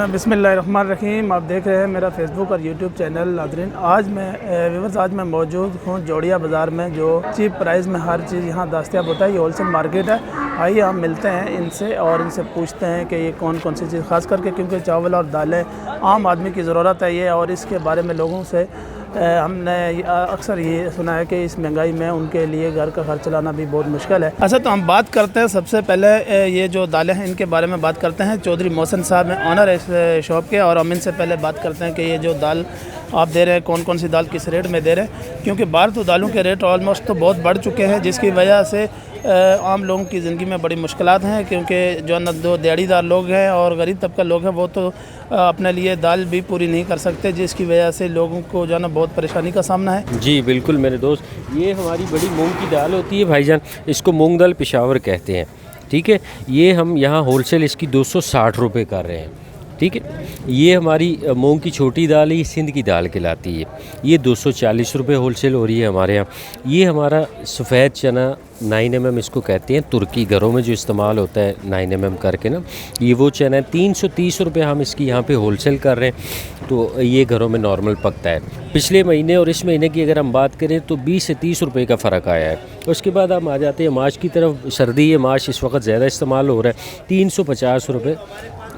बिस्मिल्लाहिर्रहमानिर्रहीम। आप देख रहे हैं मेरा फेसबुक और यूट्यूब चैनल। नाज़रीन, आज मैं मौजूद हूँ जोड़िया बाज़ार में, जो चीप प्राइस में हर चीज़ यहाँ दस्तयाब होता है। ये होलसेल मार्केट है। आइए हम मिलते हैं इनसे और इनसे पूछते हैं कि ये कौन कौन सी चीज़, ख़ास करके क्योंकि चावल और दालें आम आदमी की ज़रूरत है ये, और इसके बारे में लोगों से हमने अक्सर ये सुना है कि इस महंगाई में उनके लिए घर का खर्च चलाना भी बहुत मुश्किल है। अच्छा, तो हम बात करते हैं सबसे पहले ये जो दालें हैं इनके बारे में बात करते हैं। चौधरी मोहसिन साहब हैं, ऑनर है इस शॉप के, और हम इनसे पहले बात करते हैं कि ये जो दाल आप दे रहे हैं कौन कौन सी दाल किस रेट में दे रहे हैं, क्योंकि बाहर तो दालों के रेट ऑलमोस्ट तो बहुत बढ़ चुके हैं, जिसकी वजह से आम लोगों की ज़िंदगी में बड़ी मुश्किलात हैं। क्योंकि जो न दो दिहाड़ीदार लोग हैं और गरीब तबका लोग हैं, वो तो अपने लिए दाल भी पूरी नहीं कर सकते, जिसकी वजह से लोगों को जो है ना बहुत परेशानी का सामना है। जी बिल्कुल मेरे दोस्त, ये हमारी बड़ी मूंग की दाल होती है भाईजान, इसको मूंग दाल पेशावर कहते हैं। ठीक है, ये हम यहाँ होलसेल इसकी 260 रुपये कर रहे हैं। ठीक है, ये हमारी मूंग की छोटी दाल है, ये सिंध की दाल कहलाती है। ये 240 रुपये होलसेल हो रही है हमारे यहाँ। ये हमारा सफ़ेद चना 9 mm इसको कहते हैं, तुर्की घरों में जो इस्तेमाल होता है 9 mm करके ना, ये वो चना है। 330 रुपये हम इसकी यहाँ पे होलसेल कर रहे हैं। तो ये घरों में नॉर्मल पकता है। पिछले महीने और इस महीने की अगर हम बात करें तो 20 से 30 रुपये का फ़र्क आया है। उसके बाद हम आ जाते हैं माश की तरफ। सर्दी है, माश इस वक्त ज़्यादा इस्तेमाल हो रहा है। 350 रुपये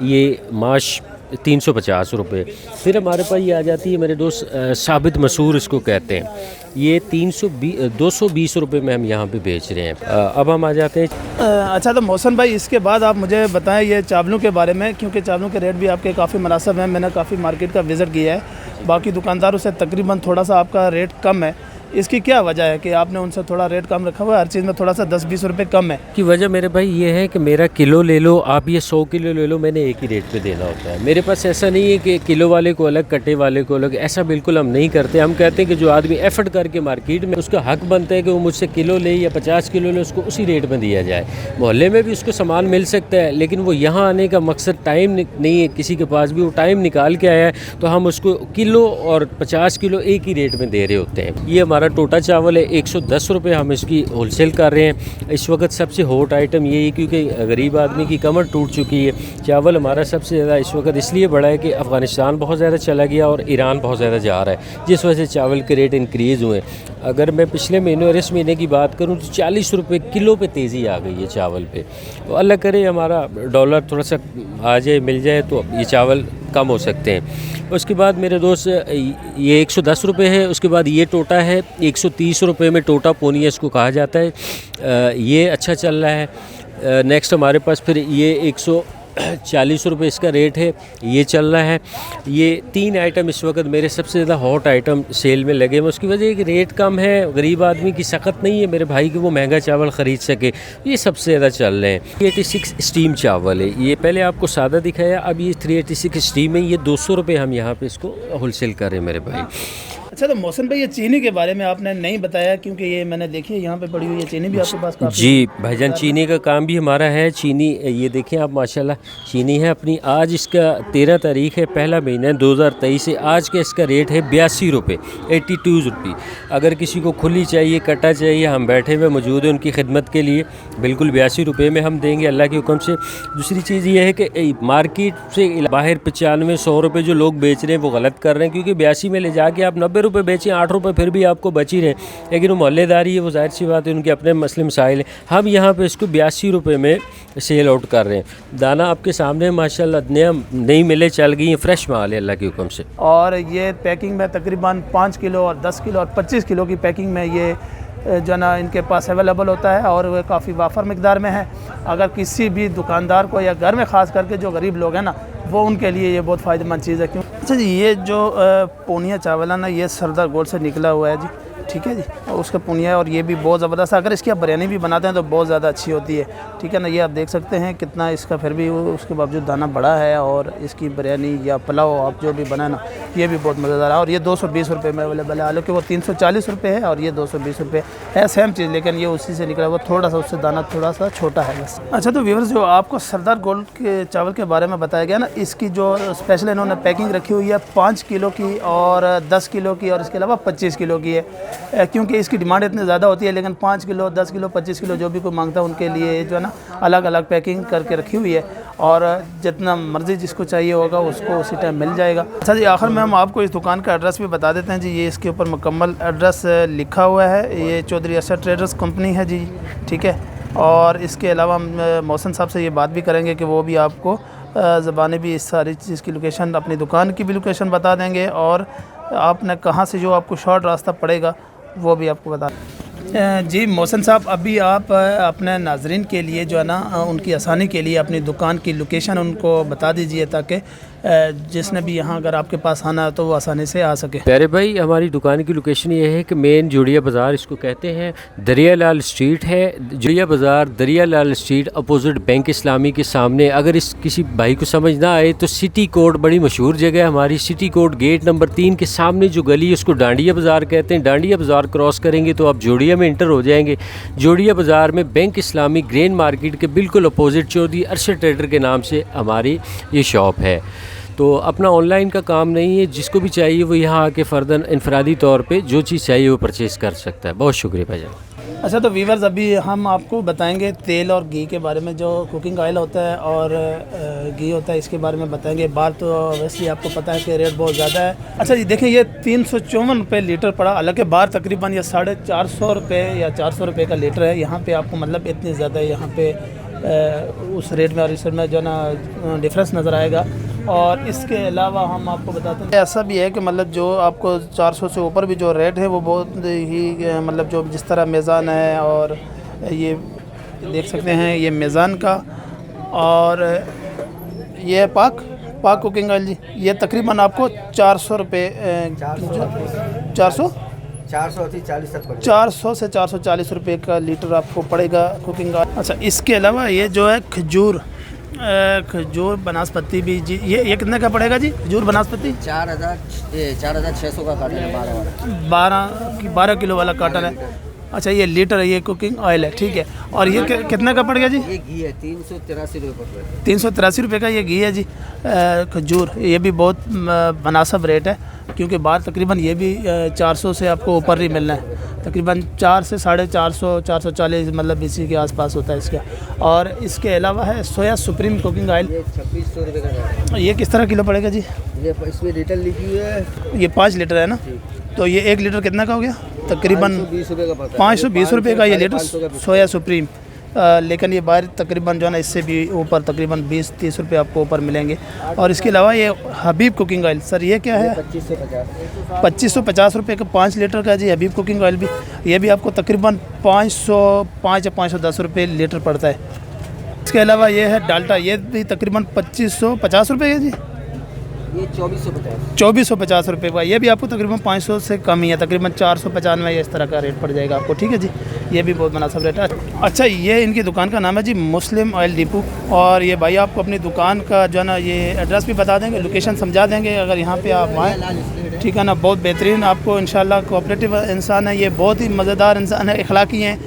ये माश, 350 रुपये। फिर हमारे पास ये आ जाती है मेरे दोस्त साबित मसूर इसको कहते हैं, ये 220 रुपये में हम यहाँ पे बेच रहे हैं। अब हम आ जाते हैं। अच्छा, तो मोहसिन भाई, इसके बाद आप मुझे बताएं ये चावलों के बारे में, क्योंकि चावलों के रेट भी आपके काफ़ी मुनासिब हैं। मैंने काफ़ी मार्केट का विज़िट किया है, बाकी दुकानदारों से तकरीबन थोड़ा सा आपका रेट कम है। इसकी क्या वजह है कि आपने उनसे थोड़ा रेट कम रखा हुआ है? हर चीज़ में थोड़ा सा 10-20 रुपये कम है। की वजह मेरे भाई ये है कि मेरा किलो ले लो आप, ये 100 किलो ले लो, मैंने एक ही रेट पे देना होता है। मेरे पास ऐसा नहीं है कि किलो वाले को अलग, कट्टे वाले को अलग, ऐसा बिल्कुल हम नहीं करते। हम कहते हैं कि जो आदमी एफर्ट करके मार्केट में, उसका हक बनता है कि वो मुझसे किलो ले या 50 किलो ले, उसको उसी रेट में दिया जाए। मोहल्ले में भी उसको सामान मिल सकता है, लेकिन वो यहाँ आने का मकसद टाइम नहीं है किसी के पास भी, वो टाइम निकाल के आया है, तो हम उसको किलो और 50 किलो एक ही रेट में दे रहे होते हैं। ये हमारा टोटा चावल है, 110 रुपये हम इसकी होलसेल कर रहे हैं। इस वक्त सबसे हॉट आइटम ये है क्योंकि गरीब आदमी की कमर टूट चुकी है। चावल हमारा सबसे ज़्यादा इस वक्त इसलिए बढ़ा है कि अफ़गानिस्तान बहुत ज़्यादा चला गया और ईरान बहुत ज़्यादा जा रहा है, जिस वजह से चावल के रेट इंक्रीज़ हुए। अगर मैं पिछले महीने और इस महीने की बात करूँ तो 40 रुपये किलो पे तेज़ी आ गई है चावल पे। तो अल्लाह करे हमारा डॉलर थोड़ा सा आ जाए, मिल जाए, तो ये चावल कम हो सकते हैं। उसके बाद मेरे दोस्त ये 110 रुपये है। उसके बाद ये टोटा है 130 रुपये में, टोटा पोनिया इसको कहा जाता है। ये अच्छा चल रहा है। नेक्स्ट हमारे पास फिर ये 140 रुपये इसका रेट है, ये चल रहा है। ये 3 आइटम इस वक्त मेरे सबसे ज़्यादा हॉट आइटम सेल में लगे हैं। उसकी वजह कि रेट कम है, गरीब आदमी की सख्त नहीं है मेरे भाई कि वो महंगा चावल ख़रीद सके, ये सबसे ज़्यादा चल रहे हैं। 386 स्टीम चावल है, ये पहले आपको सादा दिखाया, अब ये 386 स्टीम है। ये 200 रुपये हम यहाँ पे इसको होलसेल कर रहे हैं मेरे भाई। अच्छा, तो मोहसिन भाई, ये चीनी के बारे में आपने नहीं बताया, क्योंकि ये मैंने देखी है यहाँ पे पड़ी हुई है चीनी भी आपके पास काफ़ी। जी भाईजान, चीनी का काम भी हमारा है। चीनी ये देखें आप, माशाल्लाह चीनी है अपनी। आज इसका 13 तारीख है, पहला महीना है 2023 से। आज का इसका रेट है 82 रुपये, 82 रुपये। अगर किसी को खुली चाहिए, कटा चाहिए, हम बैठे हुए मौजूद हैं उनकी खिदमत के लिए। बिल्कुल 82 रुपये में हम देंगे अल्लाह के हुक्म से। दूसरी चीज़ ये है कि मार्केट से बाहर 95-100 रुपये जो लोग बेच रहे हैं वो गलत कर रहे हैं, क्योंकि 82 में ले जाके आप 90 रुपये बेचें, 8 रुपये फिर भी आपको बच ही रहे। लेकिन वो मोहल्लेदारी है, वो जाहिर सी बात है, उनके अपने मसले मसाइल हैं। हम यहाँ पे इसको 82 रुपये में सेल आउट कर रहे हैं। दाना आपके सामने माशाल्लाह नई मिलें चल गई हैं, फ्रेश माल है अल्लाह के हुक्म से। और ये पैकिंग में तकरीबन 5 किलो और 10 किलो और 25 किलो की पैकिंग में ये जो ना इनके पास अवेलेबल होता है, और वह काफ़ी वाफर मकदार में है। अगर किसी भी दुकानदार को या घर में ख़ास करके जो गरीब लोग हैं ना, वो उनके लिए ये बहुत फ़ायदेमंद चीज़ है। क्यों? अच्छा जी, ये जो पूनिया चावल है ना, ये सरदार गोल्ड से निकला हुआ है जी। ठीक है जी, और उसका पुनिया है और ये भी बहुत ज़बरदस्त है। अगर इसकी आप बिरयानी भी बनाते हैं तो बहुत ज़्यादा अच्छी होती है, ठीक है ना। ये आप देख सकते हैं कितना इसका फिर भी उसके बावजूद दाना बड़ा है, और इसकी बिरयानी या पुलाव आप जो भी बनाना ये भी बहुत मज़ेदार है। और ये 220 रुपये में अवेलेबल है, हालांकि वो 340 रुपये है और ये 220 रुपये है, सेम चीज़, लेकिन ये उसी से निकला, वो थोड़ा सा उससे दाना थोड़ा सा छोटा है बस। अच्छा, तो व्यूअर्स जो आपको सरदार गोल्ड के चावल के बारे में बताया गया ना, इसकी जो स्पेशल इन्होंने पैकिंग रखी हुई है 5 किलो की और 10 किलो की और इसके अलावा 25 किलो की है, क्योंकि इसकी डिमांड इतनी ज़्यादा होती है। लेकिन 5 किलो, 10 किलो, 25 किलो जो भी कोई मांगता है उनके लिए जो है ना अलग अलग पैकिंग करके रखी हुई है, और जितना मर्ज़ी जिसको चाहिए होगा उसको उसी टाइम मिल जाएगा। अच्छा जी, आखिर में हम आपको इस दुकान का एड्रेस भी बता देते हैं जी। ये इसके ऊपर मुकम्मल एड्रेस लिखा हुआ है, ये चौधरी असद ट्रेडर्स कंपनी है जी, ठीक है। और इसके अलावा हम मौसन साहब से ये बात भी करेंगे कि वो भी आपको ज़बानी भी इस सारी चीज़ की लोकेशन, अपनी दुकान की भी लोकेशन बता देंगे, और आपने कहाँ से जो आपको शॉर्ट रास्ता पड़ेगा वो भी आपको बता जी। मौसन साहब, अभी आप अपने नाजरीन के लिए जो है ना उनकी आसानी के लिए अपनी दुकान की लोकेशन उनको बता दीजिए, ताकि जिसने भी यहाँ अगर आपके पास आना है तो वो आसानी से आ सके। प्यारे भाई, हमारी दुकान की लोकेशन ये है कि मेन जोड़िया बाज़ार इसको कहते हैं, दरिया लाल स्ट्रीट है। जोड़िया बाज़ार दरिया लाल स्ट्रीट अपोजिट बैंक इस्लामी के सामने। अगर इस किसी भाई को समझ ना आए तो सिटी कोड, बड़ी मशहूर जगह है हमारी, सिटी कोड गेट नंबर 3 के सामने जो गली है उसको डांडिया बाज़ार कहते हैं। डांडिया बाज़ार क्रॉस करेंगे तो आप जोड़िया में इंटर हो जाएंगे। जोड़िया बाज़ार में बैंक इस्लामी ग्रेन मार्केट के बिल्कुल अपोजिट चौधरी अरशद ट्रेडर के नाम से हमारी ये शॉप है। तो अपना ऑनलाइन का काम नहीं है, जिसको भी चाहिए वो यहाँ आके फ़र्दन इनफरादी तौर पे जो चीज़ चाहिए वो परचेज़ कर सकता है। बहुत शुक्रिया भाईजान। अच्छा, तो वीवर्स अभी हम आपको बताएंगे तेल और घी के बारे में। जो कुकिंग ऑयल होता है और घी होता है इसके बारे में बताएंगे। बाहर तो वैसे आपको पता है कि रेट बहुत ज़्यादा है। अच्छा जी, देखिए ये 354 रुपये लीटर पड़ा, हालांकि बाहर तकरीबन ये 450 रुपये या 400 रुपये का लीटर है। यहाँ पे आपको मतलब इतनी ज़्यादा यहाँ पे उस रेट में और इस रेट में जो है ना डिफरेंस नज़र आएगा। और इसके अलावा हम आपको बताते हैं ऐसा भी है कि मतलब जो आपको 400 से ऊपर भी जो रेट है वो बहुत ही मतलब जो जिस तरह मेज़ान है, और ये देख सकते हैं ये मेज़ान का, और ये पाक कुकिंग ऑयल जी, ये तकरीबन आपको 400 रुपये 400 से 440 रुपये का लीटर आपको पड़ेगा कुकिंग ऑयल। अच्छा, इसके अलावा ये जो है खजूर बनास्पति भी जी, ये कितने का पड़ेगा जी? खजूर बनास्पति 4,600 का कार्टन है, 12 किलो वाला कार्टन है। अच्छा, ये लीटर है, ये कुकिंग ऑयल है, ठीक है। और ये कितने का पड़ गया जी? ये घी है 383 रुपये 383 रुपये का ये घी है जी। खजूर ये भी बहुत मुनासिब रेट है, क्योंकि बाहर तकरीबन ये भी 400 से आपको ऊपर ही मिलना है, तकरीबन 4 से 450, 440 मतलब इसी के आसपास होता है इसका। और इसके अलावा है सोया सुप्रीम कुकिंग ऑयल, 2600 रुपये का। ये किस तरह किलो पड़ेगा जी? ये इसमें लीटर लिखी हुई है, ये 5 लीटर है ना, तो ये 1 लीटर कितना का हो गया? तकरीबन 520 रुपये का पड़ता है। 520 रुपये का ये लीटर सोया सुप्रीम। लेकिन ये बाहर तकरीबन जो है ना इससे भी ऊपर तकरीबन 20-30 रुपये आपको ऊपर मिलेंगे। और इसके अलावा ये हबीब कुकिंग ऑयल, सर ये क्या है? 2550 रुपये का 5 लीटर का जी हबीब कुकिंग ऑयल भी, ये भी आपको तकरीबन 505 या 510 रुपये लीटर पड़ता है। इसके अलावा ये है डाल्टा, ये भी तकरीबन 2550 रुपये है जी, ये 2450 2450 रुपये का, ये भी आपको तकरीबन 500 से कम ही है, तकरीबन 495 या इस तरह का रेट पड़ जाएगा आपको, ठीक है जी। ये भी बहुत मुनासिब रेट है। अच्छा, ये इनकी दुकान का नाम है जी मुस्लिम ऑयल डिपो, और ये भाई आपको अपनी दुकान का जो है ना ये एड्रेस भी बता देंगे, लोकेशन समझा देंगे अगर यहाँ पे आप आएँ, ठीक है ना। बहुत बेहतरीन आपको इंशाल्लाह कोऑपरेटिव इंसान है ये, बहुत ही मज़ेदार इंसान है, इखलाकी हैं,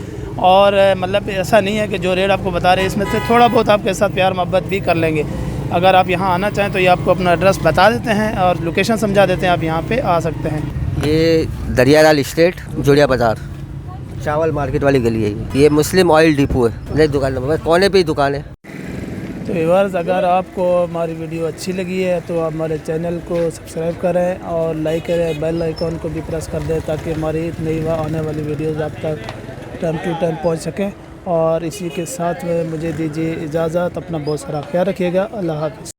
और मतलब ऐसा नहीं है कि जो रेट आपको बता रहे हैं इसमें से थोड़ा बहुत आपके साथ प्यार मोहब्बत भी कर लेंगे। अगर आप यहाँ आना चाहें तो ये आपको अपना एड्रेस बता देते हैं और लोकेशन समझा देते हैं, आप यहाँ पे आ सकते हैं। ये दरियालाल स्टेट जोड़िया बाज़ार चावल मार्केट वाली गली है। ये मुस्लिम ऑयल डिपो है, मेरी दुकान नंबर कोने पे ही दुकान है। तो व्यूअर्स, अगर आपको हमारी वीडियो अच्छी लगी है तो आप हमारे चैनल को सब्सक्राइब करें और लाइक करें, बेल आइकॉन को भी प्रेस कर दें, ताकि हमारी नई आने वाली वीडियोज़ आप तक टाइम टू टाइम पहुँच सकें। और इसी के साथ में मुझे दीजिए इजाज़त, अपना बहुत सारा ख्याल रखिएगा। अल्लाह हाफ़िज़।